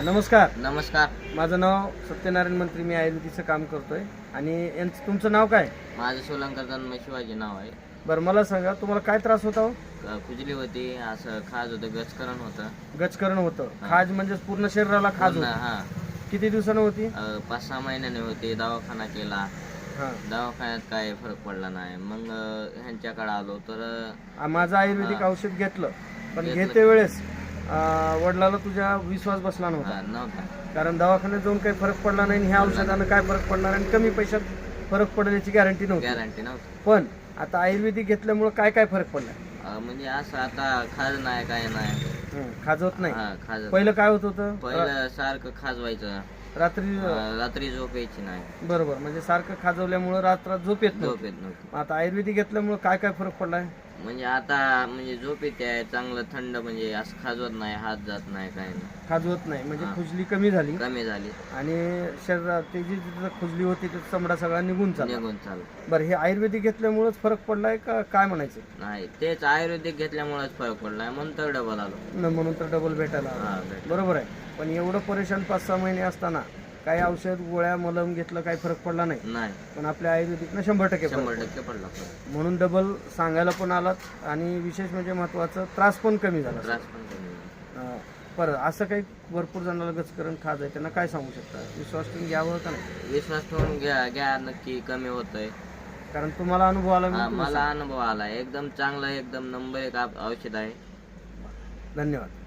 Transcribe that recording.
नमस्कार. नमस्कार. माझं नाव सत्यनारायण मंत्री. मी आयुर्वेदिकचं काम करतोय. आणि तुमचं नाव काय? माझं सोलंकर जन्म शिवाजी नाव आहे. बरं, मला सांगा तुम्हाला काय त्रास होता हो? खुजली होती, असं खाज होतं, गचकरण होतं. गचकरण होतं. हा. खाज म्हणजे पूर्ण शरीराला खाज पूर्ण, होती. हा. किती दिवसानं होती? 5-6 महिन्याने होती. दवाखाना केला. हा. दवाखान्यात काय फरक पडला नाही. मग ह्यांच्याकडे आलो तर माझं आयुर्वेदिक औषध घेतलं, पण घेतलं. घेते वेळेस वडिलाला तुझ्या विश्वास बसला नव्हता. नव्हता. कारण दवाखान्यात जाऊन काही फरक पडला नाही आणि ह्या औषधानं काय फरक पडणार आणि कमी पैशात फरक पडण्याची गॅरंटी नव्हती. गॅरंटी नव्हती. पण आता आयुर्वेदिक घेतल्यामुळे काय काय फरक पडला? म्हणजे असं आता खाज नाही, काय नाही. खाजवत नाही. हा, खाज. पहिलं काय होत होतं? पहिलं सारखं खाज व्हायचं. रात्री रात्री झोप यायची नाही. बरोबर, म्हणजे सारखं खाजवल्यामुळे रात्रात झोप येत झोप नव्हती. येत नव्हती. आता आयुर्वेदिक घेतल्यामुळे काय काय फरक पडलाय? म्हणजे आता म्हणजे झोप येते आहे चांगलं, थंड, म्हणजे असं खाजवत नाही, हात जात नाही, काय नाही. खाजवत नाही म्हणजे हा. खुजली कमी झाली कमी झाली. आणि शरीरात ते जी जिथं खुजली होती तिथं चमडा सगळा निघून चालला. निघून चालू. बरं, हे आयुर्वेदिक घेतल्यामुळेच फरक पडलाय का काय म्हणायचं? नाही, तेच आयुर्वेदिक घेतल्यामुळेच फरक पडलाय, म्हणून तर डबल आलो. म्हणून तर डबल भेटायला आला. हा, भेट. बरोबर आहे. पण एवढं परेशान 5-6 महिने असताना काही औषध गोळ्या मलम घेतलं, काही फरक पडला नाही. नाही, पण आपल्या आयुर्वेदिकनं 100% फरक 100% पडला फरक. म्हणून डबल सांगायला पण आलात. आणि विशेष म्हणजे महत्वाचं, त्रास पण कमी झाला. त्रास पण कमी झाला. बरं, असं काही भरपूर जणांना गचकरण खाज आहे, त्यांना काय सांगू शकता? विश्वास ठेवून घ्यावं का नाही? विश्वास ठेवून घ्या, नक्की कमी होतंय. कारण तुम्हाला अनुभव आला. मला अनुभव आला. एकदम चांगलं, एकदम नंबर 1 औषध आहे. धन्यवाद.